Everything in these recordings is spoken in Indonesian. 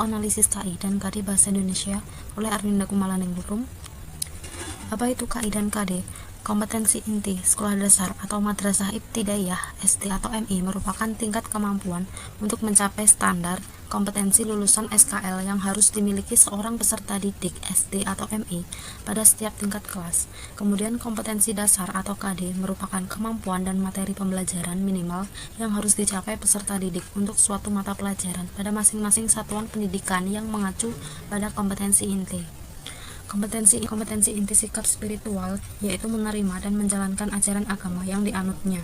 untuk analisis KI dan KD Bahasa Indonesia oleh Arninda Kumalaningrum. Apa itu KI dan KD? Kompetensi inti sekolah dasar atau madrasah ibtidaiyah SD atau MI merupakan tingkat kemampuan untuk mencapai standar kompetensi lulusan SKL yang harus dimiliki seorang peserta didik SD atau MI pada setiap tingkat kelas. Kemudian kompetensi dasar atau KD merupakan kemampuan dan materi pembelajaran minimal yang harus dicapai peserta didik untuk suatu mata pelajaran pada masing-masing satuan pendidikan yang mengacu pada kompetensi inti. Kompetensi inti sikap spiritual, yaitu menerima dan menjalankan ajaran agama yang dianutnya.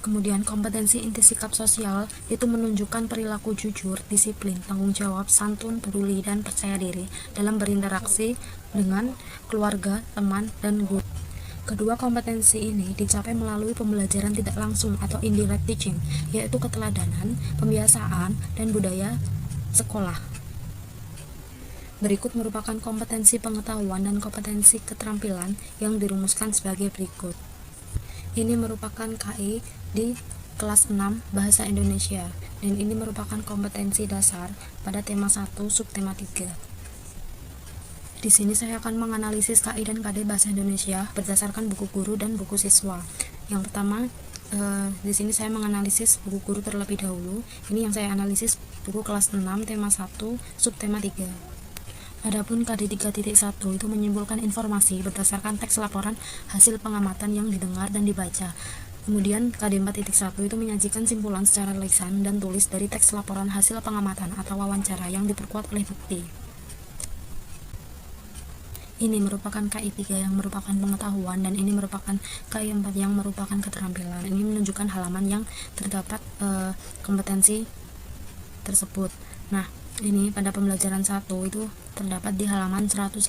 Kemudian kompetensi inti sikap sosial itu menunjukkan perilaku jujur, disiplin, tanggung jawab, santun, peduli, dan percaya diri dalam berinteraksi dengan keluarga, teman, dan guru. Kedua kompetensi ini dicapai melalui pembelajaran tidak langsung atau indirect teaching, yaitu keteladanan, pembiasaan, dan budaya sekolah. Berikut merupakan kompetensi pengetahuan dan kompetensi keterampilan yang dirumuskan sebagai berikut. Ini merupakan KI di kelas 6 Bahasa Indonesia, dan ini merupakan kompetensi dasar pada tema 1 subtema 3. Di sini saya akan menganalisis KI dan KD Bahasa Indonesia berdasarkan buku guru dan buku siswa. Yang pertama, di sini saya menganalisis buku guru terlebih dahulu. Ini yang saya analisis buku kelas 6 tema 1 subtema 3. Adapun KD 3.1 itu menyimpulkan informasi berdasarkan teks laporan hasil pengamatan yang didengar dan dibaca. Kemudian KD 4.1 itu menyajikan simpulan secara lisan dan tulis dari teks laporan hasil pengamatan atau wawancara yang diperkuat oleh bukti. Ini merupakan KI 3 yang merupakan pengetahuan, dan ini merupakan KI 4 yang merupakan keterampilan. Ini menunjukkan halaman yang terdapat kompetensi tersebut. Nah, ini pada pembelajaran 1 itu terdapat di halaman 118.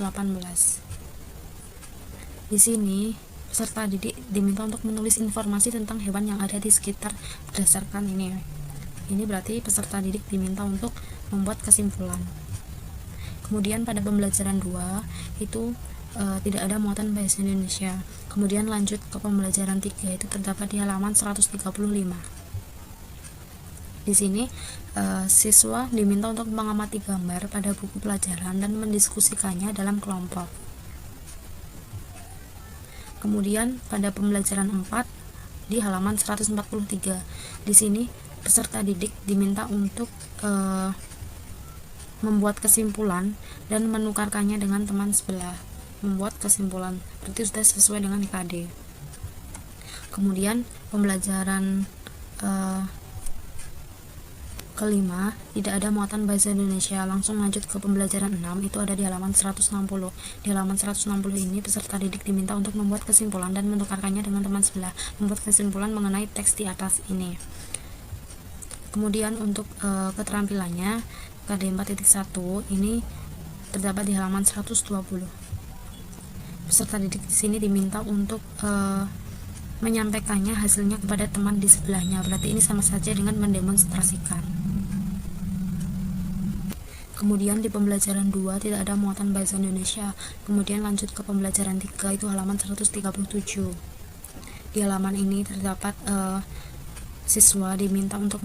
Di sini peserta didik diminta untuk menulis informasi tentang hewan yang ada di sekitar berdasarkan ini. Ini berarti peserta didik diminta untuk membuat kesimpulan. Kemudian pada pembelajaran 2 itu tidak ada muatan bahasa Indonesia. Kemudian lanjut ke pembelajaran 3 itu terdapat di halaman 135. Di sini siswa diminta untuk mengamati gambar pada buku pelajaran dan mendiskusikannya dalam kelompok. Kemudian pada pembelajaran 4 di halaman 143. Di sini peserta didik diminta untuk membuat kesimpulan dan menukarkannya dengan teman sebelah. Membuat kesimpulan berarti sudah sesuai dengan KD. Kemudian pembelajaran kelima, tidak ada muatan bahasa Indonesia. Langsung lanjut ke pembelajaran 6, itu ada di halaman 160. Di halaman 160 ini peserta didik diminta untuk membuat kesimpulan dan menukarkannya dengan teman sebelah, membuat kesimpulan mengenai teks di atas ini. Kemudian untuk keterampilannya KD 4.1 ini terdapat di halaman 120. Peserta didik di sini diminta untuk menyampaikannya hasilnya kepada teman di sebelahnya. Berarti ini sama saja dengan mendemonstrasikan. Kemudian di pembelajaran 2 tidak ada muatan bahasa Indonesia. Kemudian lanjut ke pembelajaran 3 itu halaman 137. Di halaman ini terdapat siswa diminta untuk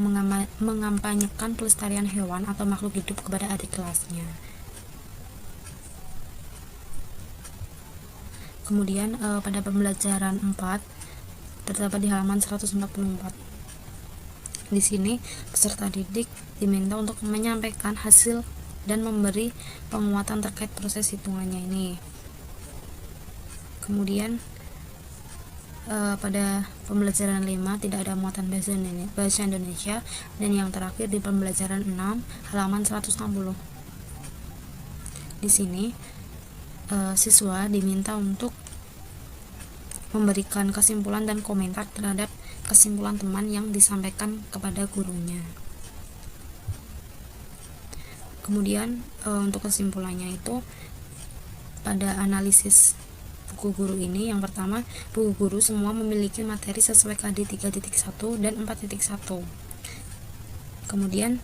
mengampanyekan pelestarian hewan atau makhluk hidup kepada adik kelasnya. Kemudian pada pembelajaran 4 terdapat di halaman 144. Di sini peserta didik diminta untuk menyampaikan hasil dan memberi penguatan terkait proses hitungannya ini. Kemudian pada pembelajaran 5 tidak ada muatan bahasa Indonesia, dan yang terakhir di pembelajaran 6 halaman 160. Di sini siswa diminta untuk memberikan kesimpulan dan komentar terhadap kesimpulan teman yang disampaikan kepada gurunya. Kemudian untuk kesimpulannya itu pada analisis buku guru ini, yang pertama, buku guru semua memiliki materi sesuai KD 3.1 dan 4.1. Kemudian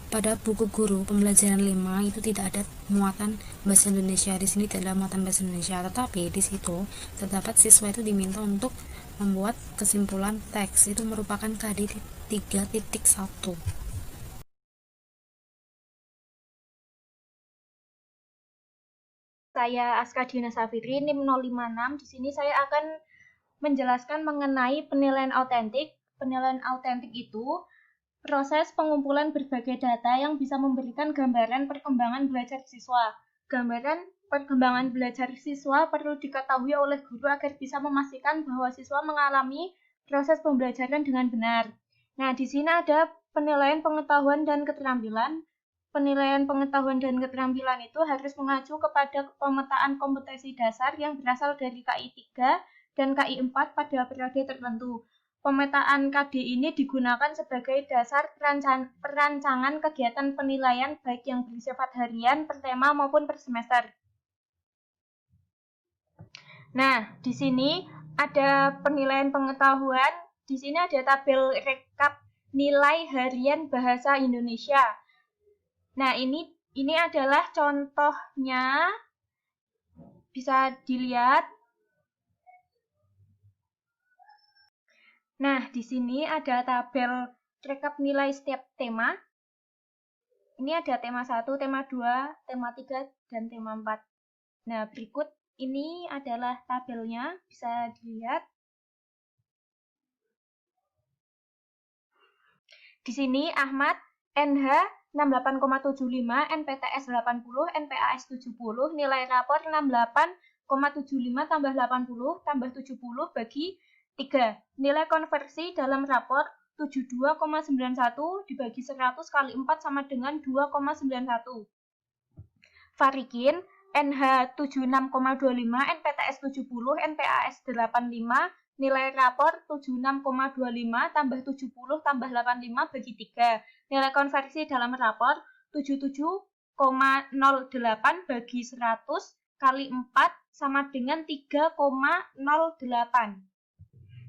pada buku guru pembelajaran 5 itu tidak ada muatan bahasa Indonesia. Di sini tidak ada muatan bahasa Indonesia, tetapi di situ terdapat siswa itu diminta untuk membuat kesimpulan teks. Itu merupakan KD 3.1. Saya Aska Dina Safitri, NIM 056. Di sini saya akan menjelaskan mengenai penilaian autentik. Penilaian autentik itu proses pengumpulan berbagai data yang bisa memberikan gambaran perkembangan belajar siswa. Gambaran perkembangan belajar siswa perlu diketahui oleh guru agar bisa memastikan bahwa siswa mengalami proses pembelajaran dengan benar. Nah, di sini ada penilaian pengetahuan dan keterampilan. Penilaian pengetahuan dan keterampilan itu harus mengacu kepada pemetaan kompetensi dasar yang berasal dari KI 3 dan KI 4 pada periode tertentu. Pemetaan KD ini digunakan sebagai dasar perancangan kegiatan penilaian baik yang bersifat harian, per tema maupun per semester. Nah, di sini ada penilaian pengetahuan. Di sini ada tabel rekap nilai harian bahasa Indonesia. Nah, ini adalah contohnya. Bisa dilihat. Nah, di sini ada tabel rekap nilai setiap tema. Ini ada tema 1, tema 2, tema 3, dan tema 4. Nah, berikut ini adalah tabelnya, bisa dilihat. Di sini Ahmad NH 68,75, NPTS 80, NPAS 70, nilai rapor 68,75 tambah 80 tambah 70 bagi 3. Nilai konversi dalam rapor 72,91 dibagi 100 kali 4 sama dengan 2,91. Farikin NH 76,25, NPTS 70, NPAS 85, nilai rapor 76,25 tambah 70 tambah 85 bagi 3. Nilai konversi dalam rapor 77,08 bagi 100 kali 4 sama dengan 3,08.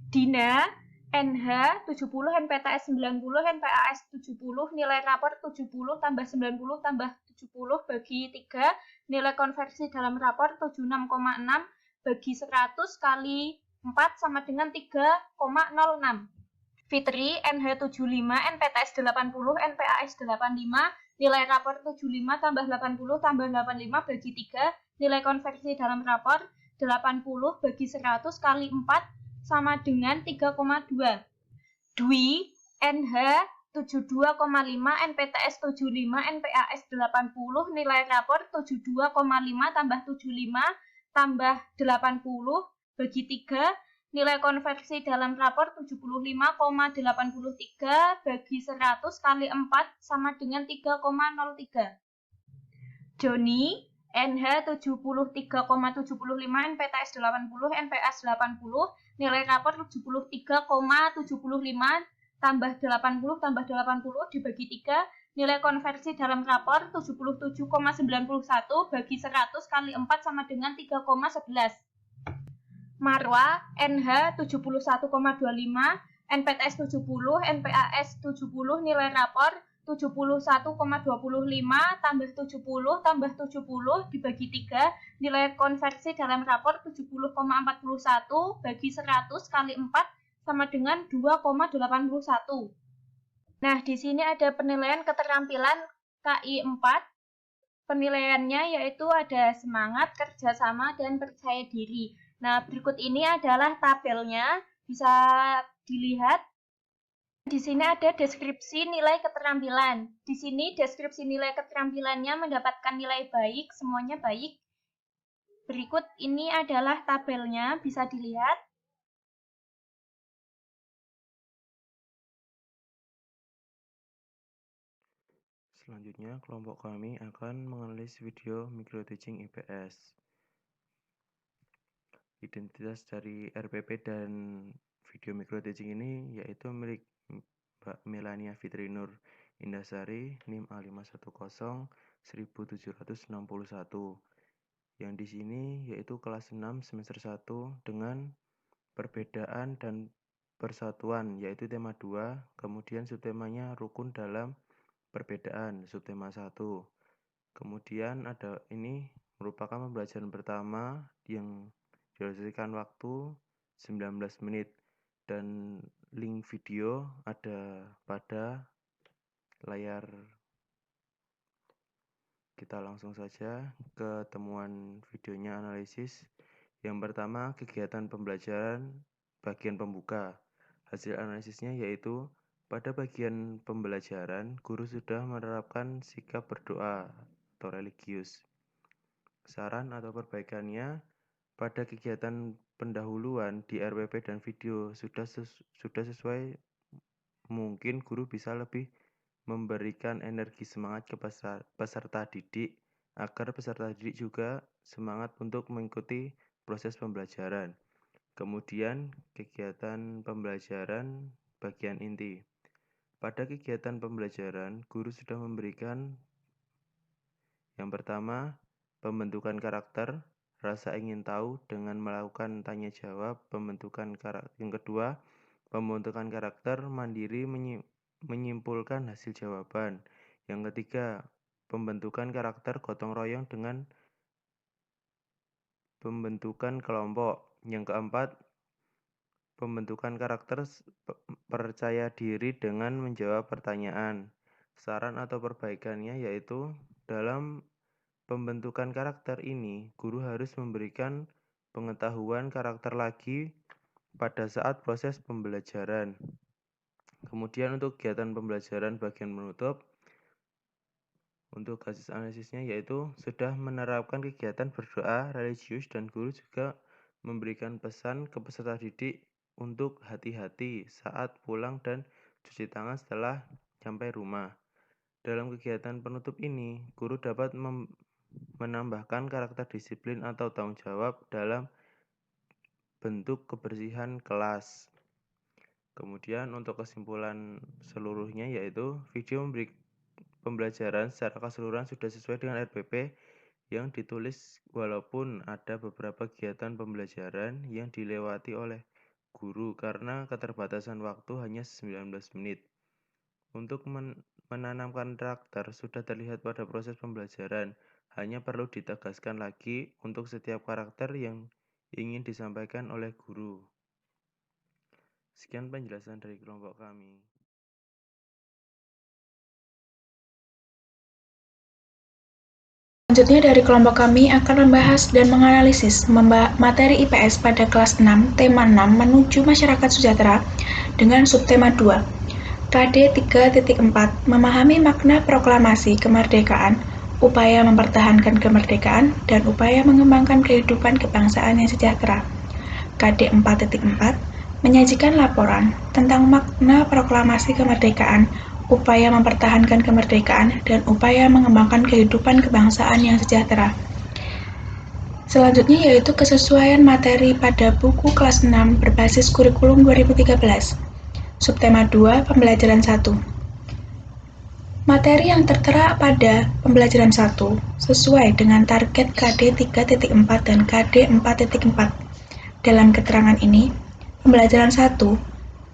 Dina NH 70, NPTS 90, NPAS 70, nilai rapor 70 tambah 90 tambah 70 bagi 3, nilai konversi dalam rapor 76,6 bagi 100 kali 4 sama dengan 3,06. Fitri NH 75, NPTS 80, NPAS 85, nilai rapor 75 tambah 80 tambah 85 bagi 3, nilai konversi dalam rapor 80 bagi 100 kali 4 sama dengan 3,2. Dwi NH 72,5, NPTS 75, NPAS 80, nilai rapor 72,5 tambah 75 tambah 80 bagi 3, nilai konversi dalam rapor 75,83 bagi 100 kali 4 sama dengan 3,03. Joni NH 73,75, NPTS 80, NPAS 80, nilai rapor 73,75 tambah 80 tambah 80 dibagi 3, nilai konversi dalam rapor 77,91 bagi 100 kali 4 sama dengan 3,11. Marwa NH 71,25, NPTS 70, NPAS 70, nilai rapor 71,25 tambah 70 tambah 70 dibagi 3, nilai konversi dalam rapor 70,41 bagi 100 kali 4 sama dengan 2,81. Nah, di sini ada penilaian keterampilan KI 4. Penilaiannya yaitu ada semangat, kerjasama, dan percaya diri. Nah, berikut ini adalah tabelnya, bisa dilihat. Di sini ada deskripsi nilai keterampilan. Di sini deskripsi nilai keterampilannya mendapatkan nilai baik, semuanya baik. Berikut ini adalah tabelnya, bisa dilihat. Selanjutnya, kelompok kami akan menganalisis video micro teaching IPS. Identitas dari RPP dan video micro teaching ini yaitu milik Mbak Melania Fitri Nur Indasari, NIM A510 1761. Yang di sini yaitu kelas 6 semester 1 dengan perbedaan dan persatuan, yaitu tema 2, kemudian subtemanya rukun dalam perbedaan, subtema 1. Kemudian ada ini merupakan pembelajaran pertama yang diselesaikan waktu 19 menit dan link video ada pada layar. Kita langsung saja ke temuan videonya analisis. Yang pertama, kegiatan pembelajaran bagian pembuka. Hasil analisisnya yaitu pada bagian pembelajaran, guru sudah menerapkan sikap berdoa atau religius. Saran atau perbaikannya, pada kegiatan pendahuluan di RPP dan video sudah sesuai, mungkin guru bisa lebih memberikan energi semangat ke peserta didik agar peserta didik juga semangat untuk mengikuti proses pembelajaran. Kemudian, kegiatan pembelajaran bagian inti. Pada kegiatan pembelajaran, guru sudah memberikan yang pertama, pembentukan karakter, rasa ingin tahu dengan melakukan tanya jawab, pembentukan karakter. Yang kedua, pembentukan karakter mandiri menyimpulkan hasil jawaban. Yang ketiga, pembentukan karakter gotong royong dengan pembentukan kelompok. Yang keempat, pembentukan karakter percaya diri dengan menjawab pertanyaan. Saran atau perbaikannya yaitu dalam pembentukan karakter ini, guru harus memberikan pengetahuan karakter lagi pada saat proses pembelajaran. Kemudian untuk kegiatan pembelajaran bagian menutup, untuk hasil analisisnya yaitu sudah menerapkan kegiatan berdoa religius dan guru juga memberikan pesan ke peserta didik untuk hati-hati saat pulang dan cuci tangan setelah sampai rumah. Dalam kegiatan penutup ini, guru dapat menambahkan karakter disiplin atau tanggung jawab dalam bentuk kebersihan kelas. Kemudian untuk kesimpulan seluruhnya yaitu video pembelajaran secara keseluruhan sudah sesuai dengan RPP yang ditulis walaupun ada beberapa kegiatan pembelajaran yang dilewati oleh guru karena keterbatasan waktu hanya 19 menit. Untuk menanamkan karakter sudah terlihat pada proses pembelajaran, hanya perlu ditegaskan lagi untuk setiap karakter yang ingin disampaikan oleh guru. Sekian penjelasan dari kelompok kami. Selanjutnya dari kelompok kami akan membahas dan menganalisis materi IPS pada kelas 6, tema 6 menuju masyarakat sejahtera dengan subtema 2. KD 3.4 memahami makna proklamasi kemerdekaan, upaya mempertahankan kemerdekaan, dan upaya mengembangkan kehidupan kebangsaan yang sejahtera. KD 4.4 menyajikan laporan tentang makna proklamasi kemerdekaan, upaya mempertahankan kemerdekaan, dan upaya mengembangkan kehidupan kebangsaan yang sejahtera. Selanjutnya yaitu kesesuaian materi pada buku kelas 6 berbasis kurikulum 2013. Subtema 2, pembelajaran 1. Materi yang tertera pada pembelajaran 1 sesuai dengan target KD 3.4 dan KD 4.4. Dalam keterangan ini, pembelajaran 1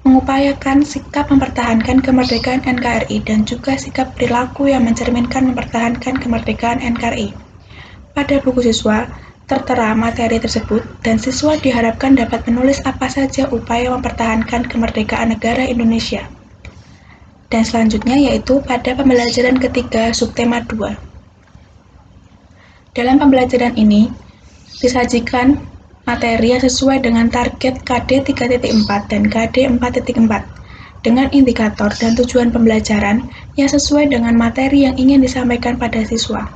mengupayakan sikap mempertahankan kemerdekaan NKRI dan juga sikap perilaku yang mencerminkan mempertahankan kemerdekaan NKRI. Pada buku siswa, tertera materi tersebut dan siswa diharapkan dapat menulis apa saja upaya mempertahankan kemerdekaan negara Indonesia. Dan selanjutnya yaitu pada pembelajaran ketiga subtema 2. Dalam pembelajaran ini, disajikan materi yang sesuai dengan target KD 3.4 dan KD 4.4 dengan indikator dan tujuan pembelajaran yang sesuai dengan materi yang ingin disampaikan pada siswa.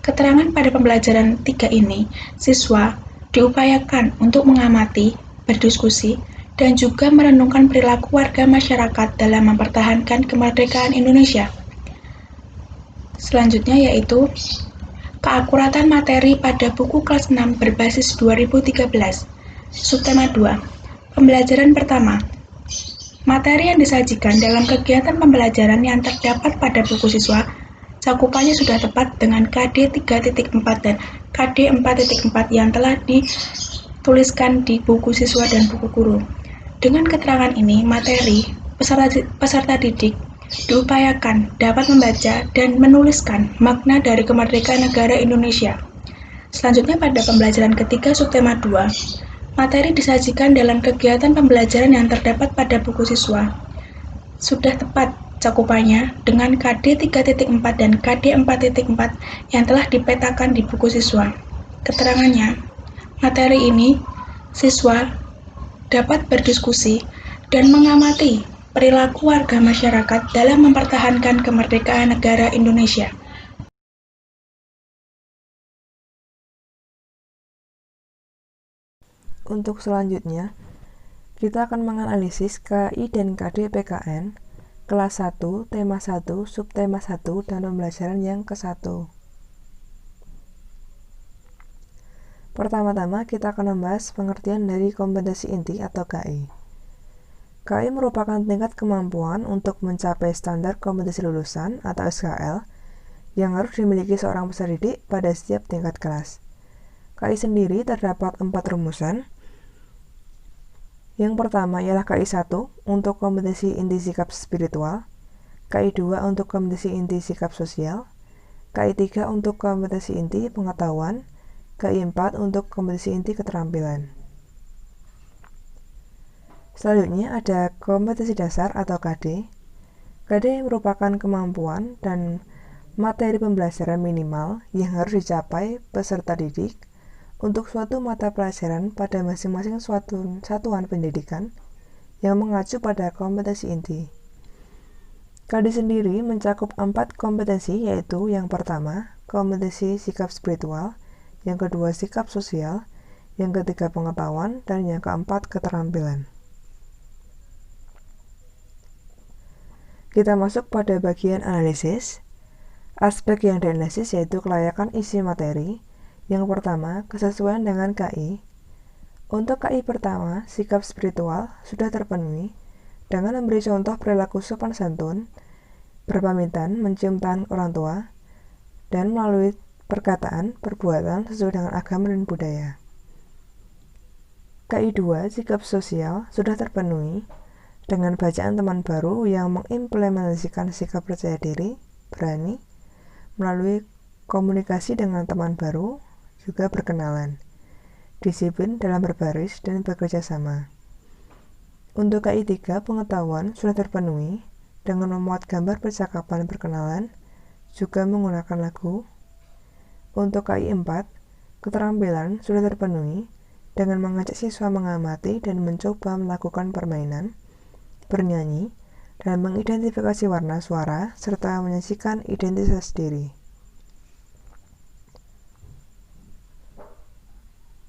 Keterangan pada pembelajaran 3 ini, siswa diupayakan untuk mengamati, berdiskusi, dan juga merenungkan perilaku warga masyarakat dalam mempertahankan kemerdekaan Indonesia. Selanjutnya yaitu keakuratan materi pada buku kelas 6 berbasis 2013. Subtema 2. Pembelajaran pertama. Materi yang disajikan dalam kegiatan pembelajaran yang terdapat pada buku siswa, cakupannya sudah tepat dengan KD 3.4 dan KD 4.4 yang telah dituliskan di buku siswa dan buku guru. Dengan keterangan ini, materi peserta didik diupayakan dapat membaca dan menuliskan makna dari kemerdekaan negara Indonesia. Selanjutnya pada pembelajaran ketiga subtema 2, Materi disajikan dalam kegiatan pembelajaran yang terdapat pada buku siswa. Sudah tepat cakupannya dengan KD 3.4 dan KD 4.4 yang telah dipetakan di buku siswa. Keterangannya, materi ini siswa dapat berdiskusi dan mengamati perilaku warga masyarakat dalam mempertahankan kemerdekaan negara Indonesia. Untuk selanjutnya, kita akan menganalisis KI dan KD PKN, kelas 1, tema 1, subtema 1, dan pembelajaran yang ke-1. Pertama-tama, kita akan membahas pengertian dari kompetensi inti atau KI. KI merupakan tingkat kemampuan untuk mencapai standar kompetensi lulusan atau SKL yang harus dimiliki seorang peserta didik pada setiap tingkat kelas. KI sendiri terdapat 4 rumusan. Yang pertama ialah KI 1 untuk kompetensi inti sikap spiritual, KI 2 untuk kompetensi inti sikap sosial, KI 3 untuk kompetensi inti pengetahuan, KI 4 untuk kompetensi inti keterampilan. Selanjutnya ada kompetensi dasar atau KD. KD merupakan kemampuan dan materi pembelajaran minimal yang harus dicapai peserta didik untuk suatu mata pelajaran pada masing-masing satuan pendidikan yang mengacu pada kompetensi inti. KD sendiri mencakup 4 kompetensi, yaitu yang pertama, kompetensi sikap spiritual, yang kedua sikap sosial, yang ketiga pengetahuan, dan yang keempat keterampilan. Kita masuk pada bagian analisis. Aspek yang dianalisis yaitu kelayakan isi materi. Yang pertama, kesesuaian dengan KI. Untuk KI pertama, sikap spiritual sudah terpenuhi dengan memberi contoh perilaku sopan santun, berpamitan, mencium tangan orang tua, dan melalui perkataan, perbuatan sesuai dengan agama dan budaya. KI 2, sikap sosial sudah terpenuhi dengan bacaan teman baru yang mengimplementasikan sikap percaya diri, berani, melalui komunikasi dengan teman baru, juga berkenalan, disiplin dalam berbaris dan bekerja sama. Untuk KI 3, pengetahuan sudah terpenuhi dengan memuat gambar percakapan perkenalan, juga menggunakan lagu. Untuk KI 4, keterampilan sudah terpenuhi dengan mengajak siswa mengamati dan mencoba melakukan permainan, bernyanyi, dan mengidentifikasi warna suara, serta menyaksikan identitas diri.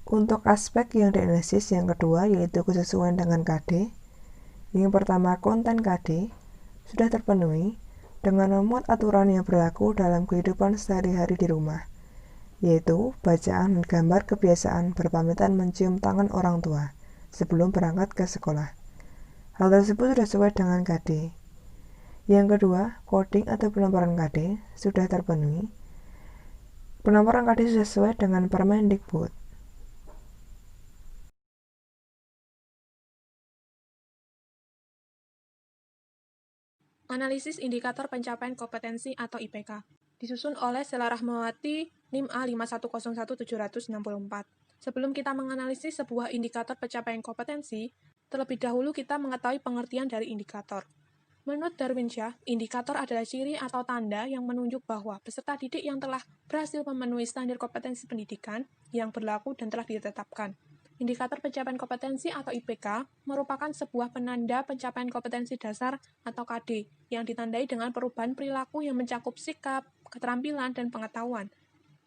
Untuk aspek yang dianalisis yang kedua yaitu kesesuaian dengan KD. Yang pertama, konten KD sudah terpenuhi dengan memuat aturan yang berlaku dalam kehidupan sehari-hari di rumah, yaitu bacaan dan gambar kebiasaan berpamitan mencium tangan orang tua sebelum berangkat ke sekolah. Hal tersebut sudah sesuai dengan KD. Yang kedua, coding atau pelaporan KD sudah terpenuhi. Pelaporan KD sudah sesuai dengan Permendikbud. Analisis indikator pencapaian kompetensi atau IPK disusun oleh Sela Rahmawati NIM A5101764. Sebelum kita menganalisis sebuah indikator pencapaian kompetensi, terlebih dahulu kita mengetahui pengertian dari indikator. Menurut Darwinsyah, indikator adalah ciri atau tanda yang menunjuk bahwa peserta didik yang telah berhasil memenuhi standar kompetensi pendidikan yang berlaku dan telah ditetapkan. Indikator pencapaian kompetensi atau IPK merupakan sebuah penanda pencapaian kompetensi dasar atau KD yang ditandai dengan perubahan perilaku yang mencakup sikap, keterampilan, dan pengetahuan.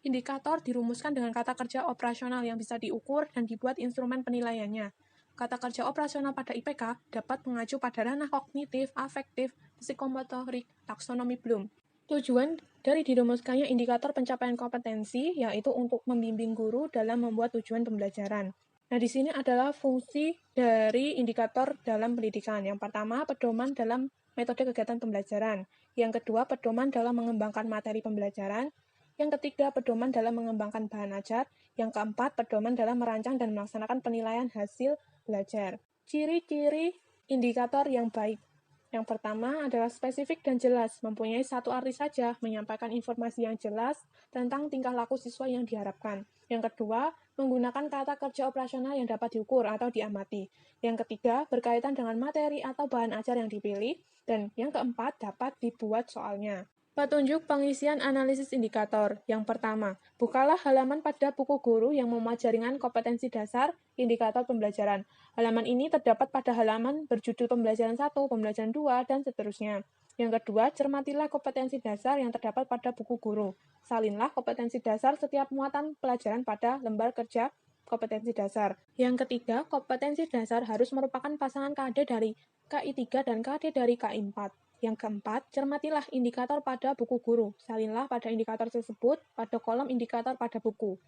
Indikator dirumuskan dengan kata kerja operasional yang bisa diukur dan dibuat instrumen penilaiannya. Kata kerja operasional pada IPK dapat mengacu pada ranah kognitif, afektif, psikomotorik, taksonomi Bloom. Tujuan dari dirumuskannya indikator pencapaian kompetensi yaitu untuk membimbing guru dalam membuat tujuan pembelajaran. Nah, di sini adalah fungsi dari indikator dalam pendidikan. Yang pertama, pedoman dalam metode kegiatan pembelajaran. Yang kedua, pedoman dalam mengembangkan materi pembelajaran. Yang ketiga, pedoman dalam mengembangkan bahan ajar. Yang keempat, pedoman dalam merancang dan melaksanakan penilaian hasil belajar. Ciri-ciri indikator yang baik. Yang pertama adalah spesifik dan jelas, mempunyai satu arti saja, menyampaikan informasi yang jelas tentang tingkah laku siswa yang diharapkan. Yang kedua, menggunakan kata kerja operasional yang dapat diukur atau diamati. Yang ketiga, berkaitan dengan materi atau bahan ajar yang dipilih. Dan yang keempat, dapat dibuat soalnya. Petunjuk pengisian analisis indikator. Yang pertama, bukalah halaman pada buku guru yang memuat jaringan kompetensi dasar indikator pembelajaran. Halaman ini terdapat pada halaman berjudul pembelajaran 1, pembelajaran 2, dan seterusnya. Yang kedua, cermatilah kompetensi dasar yang terdapat pada buku guru. Salinlah kompetensi dasar setiap muatan pelajaran pada lembar kerja kompetensi dasar. Yang ketiga, kompetensi dasar harus merupakan pasangan KD dari KI3 dan KD dari KI4. Yang keempat, cermatilah indikator pada buku guru. Salinlah pada indikator tersebut pada kolom indikator pada buku.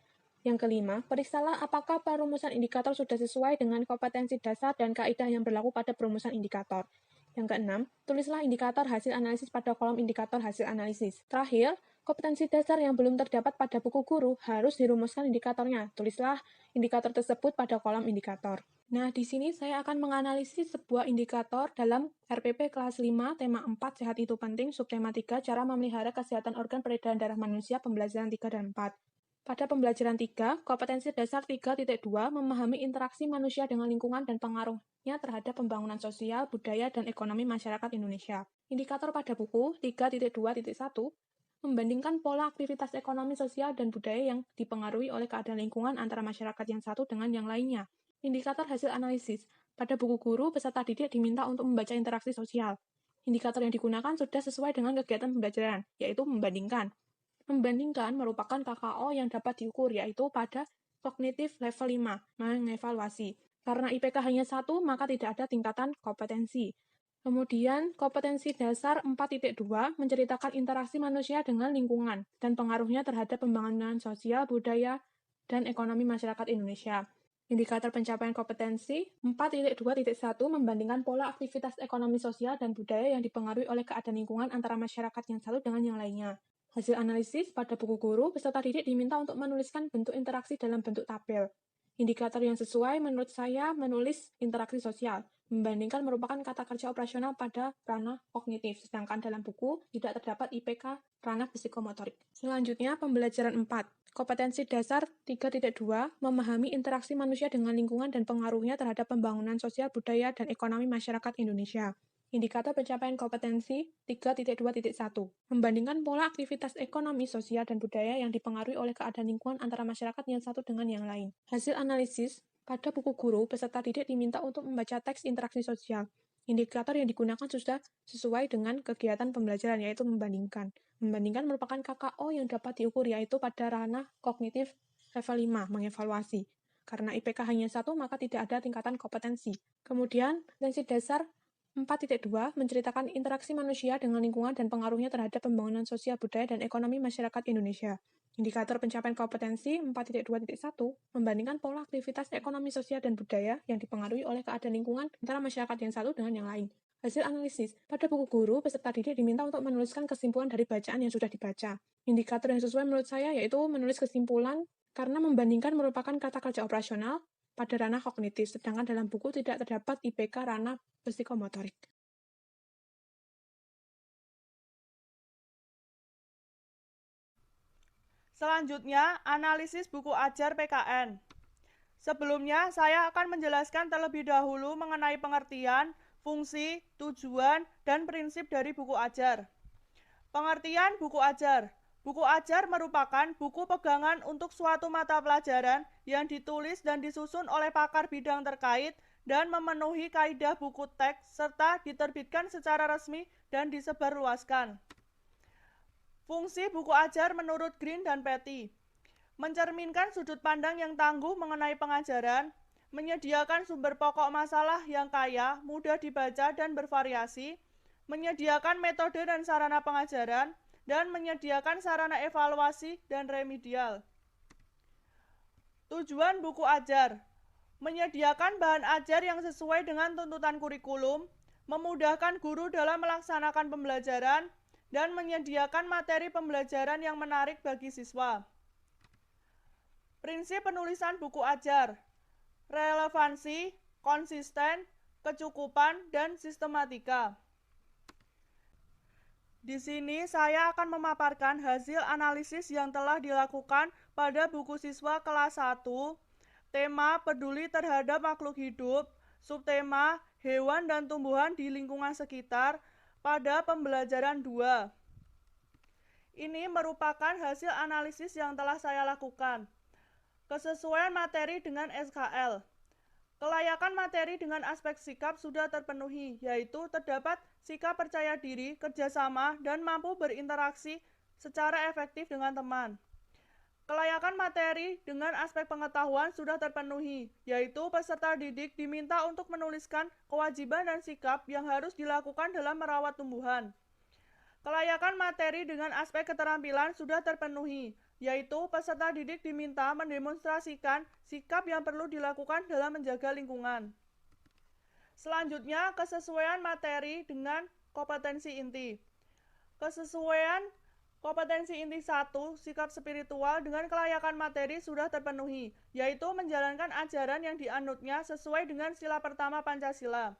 Yang kelima, periksalah apakah perumusan indikator sudah sesuai dengan kompetensi dasar dan kaidah yang berlaku pada perumusan indikator. Yang keenam, tulislah indikator hasil analisis pada kolom indikator hasil analisis. Terakhir, kompetensi dasar yang belum terdapat pada buku guru harus dirumuskan indikatornya. Tulislah indikator tersebut pada kolom indikator. Nah, di sini saya akan menganalisis sebuah indikator dalam RPP kelas 5, tema 4, sehat itu penting, subtema 3, cara memelihara kesehatan organ peredaran darah manusia, pembelajaran 3 dan 4. Pada pembelajaran 3, kompetensi dasar 3.2 memahami interaksi manusia dengan lingkungan dan pengaruhnya terhadap pembangunan sosial, budaya, dan ekonomi masyarakat Indonesia. Indikator pada buku 3.2.1 membandingkan pola aktivitas ekonomi sosial dan budaya yang dipengaruhi oleh keadaan lingkungan antara masyarakat yang satu dengan yang lainnya. Indikator hasil analisis. Pada buku guru, peserta didik diminta untuk membaca interaksi sosial. Indikator yang digunakan sudah sesuai dengan kegiatan pembelajaran, yaitu membandingkan. Membandingkan merupakan KKO yang dapat diukur, yaitu pada kognitif level 5, mengevaluasi. Karena IPK hanya 1, maka tidak ada tingkatan kompetensi. Kemudian, kompetensi dasar 4.2 menceritakan interaksi manusia dengan lingkungan dan pengaruhnya terhadap pembangunan sosial, budaya, dan ekonomi masyarakat Indonesia. Indikator pencapaian kompetensi 4.2.1 membandingkan pola aktivitas ekonomi sosial dan budaya yang dipengaruhi oleh keadaan lingkungan antara masyarakat yang satu dengan yang lainnya. Hasil analisis pada buku guru, peserta didik diminta untuk menuliskan bentuk interaksi dalam bentuk tabel. Indikator yang sesuai menurut saya menulis interaksi sosial. Membandingkan merupakan kata kerja operasional pada ranah kognitif, sedangkan dalam buku tidak terdapat IPK ranah psikomotorik. Selanjutnya, pembelajaran 4. Kompetensi dasar 3.2 memahami interaksi manusia dengan lingkungan dan pengaruhnya terhadap pembangunan sosial, budaya, dan ekonomi masyarakat Indonesia. Indikator pencapaian kompetensi 3.2.1 membandingkan pola aktivitas ekonomi, sosial, dan budaya yang dipengaruhi oleh keadaan lingkungan antara masyarakat yang satu dengan yang lain. Hasil analisis pada buku guru, peserta didik diminta untuk membaca teks interaksi sosial. Indikator yang digunakan sudah sesuai dengan kegiatan pembelajaran, yaitu membandingkan. Membandingkan merupakan KKO yang dapat diukur, yaitu pada ranah kognitif level 5, mengevaluasi. Karena IPK hanya 1, maka tidak ada tingkatan kompetensi. Kemudian, kompetensi dasar 4.2 menceritakan interaksi manusia dengan lingkungan dan pengaruhnya terhadap pembangunan sosial, budaya, dan ekonomi masyarakat Indonesia. Indikator pencapaian kompetensi 4.2.1 membandingkan pola aktivitas ekonomi sosial dan budaya yang dipengaruhi oleh keadaan lingkungan antara masyarakat yang satu dengan yang lain. Hasil analisis. Pada buku guru, peserta didik diminta untuk menuliskan kesimpulan dari bacaan yang sudah dibaca. Indikator yang sesuai menurut saya yaitu menulis kesimpulan karena membandingkan merupakan kata kerja operasional pada ranah kognitif, sedangkan dalam buku tidak terdapat IPK ranah psikomotorik. Selanjutnya, analisis buku ajar PKN. Sebelumnya, saya akan menjelaskan terlebih dahulu mengenai pengertian, fungsi, tujuan, dan prinsip dari buku ajar. Pengertian buku ajar. Buku ajar merupakan buku pegangan untuk suatu mata pelajaran yang ditulis dan disusun oleh pakar bidang terkait dan memenuhi kaidah buku teks serta diterbitkan secara resmi dan disebarluaskan. Fungsi buku ajar menurut Green dan Petty: mencerminkan sudut pandang yang tangguh mengenai pengajaran, menyediakan sumber pokok masalah yang kaya, mudah dibaca dan bervariasi, menyediakan metode dan sarana pengajaran, dan menyediakan sarana evaluasi dan remedial. Tujuan buku ajar: menyediakan bahan ajar yang sesuai dengan tuntutan kurikulum, memudahkan guru dalam melaksanakan pembelajaran, dan menyediakan materi pembelajaran yang menarik bagi siswa. Prinsip penulisan buku ajar: relevansi, konsisten, kecukupan, dan sistematika. Di sini saya akan memaparkan hasil analisis yang telah dilakukan pada buku siswa kelas 1, tema peduli terhadap makhluk hidup, subtema hewan dan tumbuhan di lingkungan sekitar pada pembelajaran 2. Ini merupakan hasil analisis yang telah saya lakukan. Kesesuaian materi dengan SKL. Kelayakan materi dengan aspek sikap sudah terpenuhi, yaitu terdapat sikap percaya diri, kerjasama, dan mampu berinteraksi secara efektif dengan teman. Kelayakan materi dengan aspek pengetahuan sudah terpenuhi, yaitu peserta didik diminta untuk menuliskan kewajiban dan sikap yang harus dilakukan dalam merawat tumbuhan. Kelayakan materi dengan aspek keterampilan sudah terpenuhi, yaitu peserta didik diminta mendemonstrasikan sikap yang perlu dilakukan dalam menjaga lingkungan. Selanjutnya, kesesuaian materi dengan kompetensi inti. Kesesuaian kompetensi inti 1, sikap spiritual dengan kelayakan materi sudah terpenuhi, yaitu menjalankan ajaran yang dianutnya sesuai dengan sila pertama Pancasila.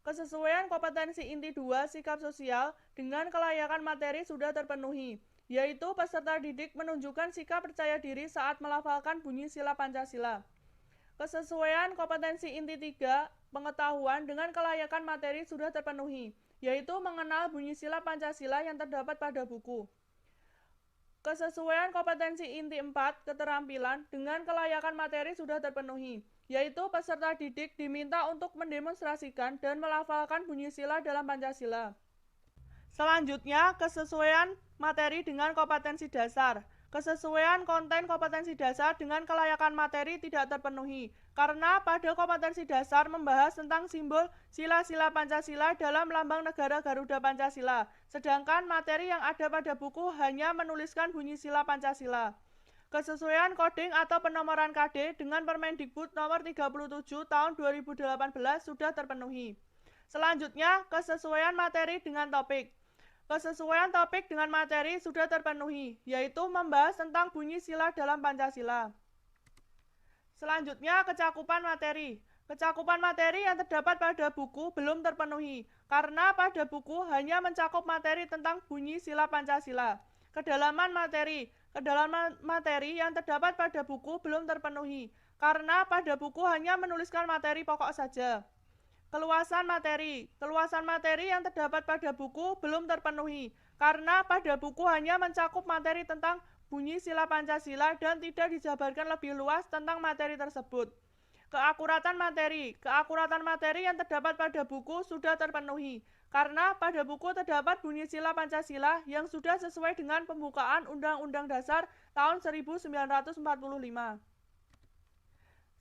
Kesesuaian kompetensi inti 2, sikap sosial dengan kelayakan materi sudah terpenuhi, yaitu peserta didik menunjukkan sikap percaya diri saat melafalkan bunyi sila Pancasila. Kesesuaian kompetensi inti 3, pengetahuan dengan kelayakan materi sudah terpenuhi, yaitu mengenal bunyi sila Pancasila yang terdapat pada buku. Kesesuaian kompetensi inti 4, keterampilan dengan kelayakan materi sudah terpenuhi, yaitu peserta didik diminta untuk mendemonstrasikan dan melafalkan bunyi sila dalam Pancasila. Selanjutnya, kesesuaian materi dengan kompetensi dasar. Kesesuaian konten kompetensi dasar dengan kelayakan materi tidak terpenuhi, karena pada kompetensi dasar membahas tentang simbol sila-sila Pancasila dalam lambang negara Garuda Pancasila, sedangkan materi yang ada pada buku hanya menuliskan bunyi sila Pancasila. Kesesuaian coding atau penomoran KD dengan Permendikbud nomor 37 tahun 2018 sudah terpenuhi. Selanjutnya, kesesuaian materi dengan topik. Kesesuaian topik dengan materi sudah terpenuhi, yaitu membahas tentang bunyi sila dalam Pancasila. Selanjutnya, kecakupan materi. Kecakupan materi yang terdapat pada buku belum terpenuhi, karena pada buku hanya mencakup materi tentang bunyi sila Pancasila. Kedalaman materi. Kedalaman materi yang terdapat pada buku belum terpenuhi, karena pada buku hanya menuliskan materi pokok saja. Keluasan materi. Keluasan materi yang terdapat pada buku belum terpenuhi, karena pada buku hanya mencakup materi tentang bunyi sila Pancasila dan tidak dijabarkan lebih luas tentang materi tersebut. Keakuratan materi. Keakuratan materi yang terdapat pada buku sudah terpenuhi, karena pada buku terdapat bunyi sila Pancasila yang sudah sesuai dengan pembukaan Undang-Undang Dasar tahun 1945.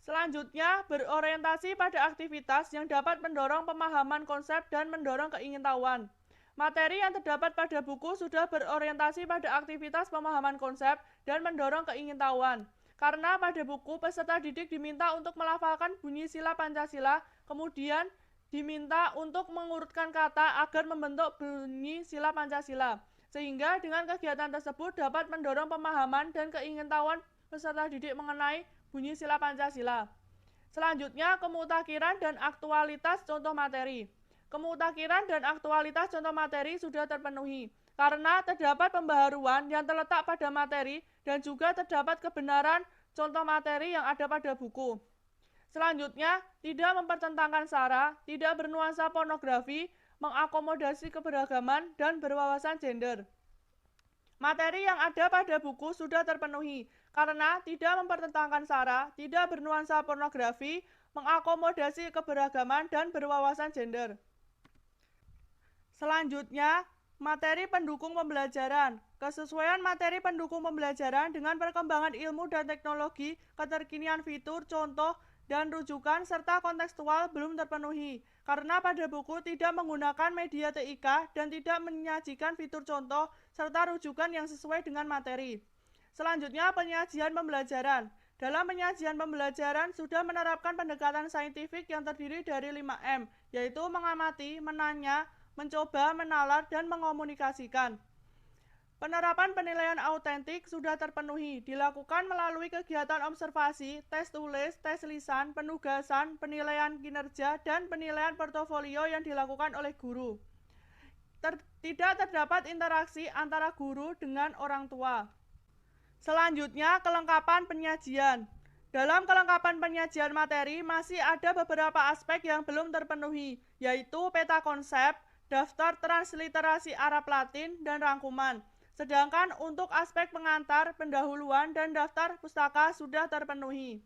Selanjutnya, berorientasi pada aktivitas yang dapat mendorong pemahaman konsep dan mendorong keingintahuan. Materi yang terdapat pada buku sudah berorientasi pada aktivitas pemahaman konsep dan mendorong keingintahuan. Karena pada buku, peserta didik diminta untuk melafalkan bunyi sila Pancasila, kemudian diminta untuk mengurutkan kata agar membentuk bunyi sila Pancasila. Sehingga dengan kegiatan tersebut dapat mendorong pemahaman dan keingintahuan peserta didik mengenai bunyi sila Pancasila. Selanjutnya, kemutakhiran dan aktualitas contoh materi. Kemutakhiran dan aktualitas contoh materi sudah terpenuhi, karena terdapat pembaharuan yang terletak pada materi dan juga terdapat kebenaran contoh materi yang ada pada buku. Selanjutnya, tidak mempertentangkan sara, tidak bernuansa pornografi, mengakomodasi keberagaman, dan berwawasan gender. Materi yang ada pada buku sudah terpenuhi, karena tidak mempertentangkan sara, tidak bernuansa pornografi, mengakomodasi keberagaman, dan berwawasan gender. Selanjutnya, materi pendukung pembelajaran. Kesesuaian materi pendukung pembelajaran dengan perkembangan ilmu dan teknologi, keterkinian fitur, contoh, dan rujukan serta kontekstual belum terpenuhi, karena pada buku tidak menggunakan media TIK dan tidak menyajikan fitur contoh serta rujukan yang sesuai dengan materi. Selanjutnya, penyajian pembelajaran. Dalam penyajian pembelajaran sudah menerapkan pendekatan saintifik yang terdiri dari 5M, yaitu mengamati, menanya, mencoba, menalar, dan mengomunikasikan. Penerapan penilaian autentik sudah terpenuhi, dilakukan melalui kegiatan observasi, tes tulis, tes lisan, penugasan, penilaian kinerja, dan penilaian portofolio yang dilakukan oleh guru. tidak terdapat interaksi antara guru dengan orang tua. Selanjutnya, kelengkapan penyajian. Dalam kelengkapan penyajian materi masih ada beberapa aspek yang belum terpenuhi, yaitu peta konsep, daftar transliterasi Arab Latin, dan rangkuman. Sedangkan untuk aspek pengantar, pendahuluan, dan daftar pustaka sudah terpenuhi.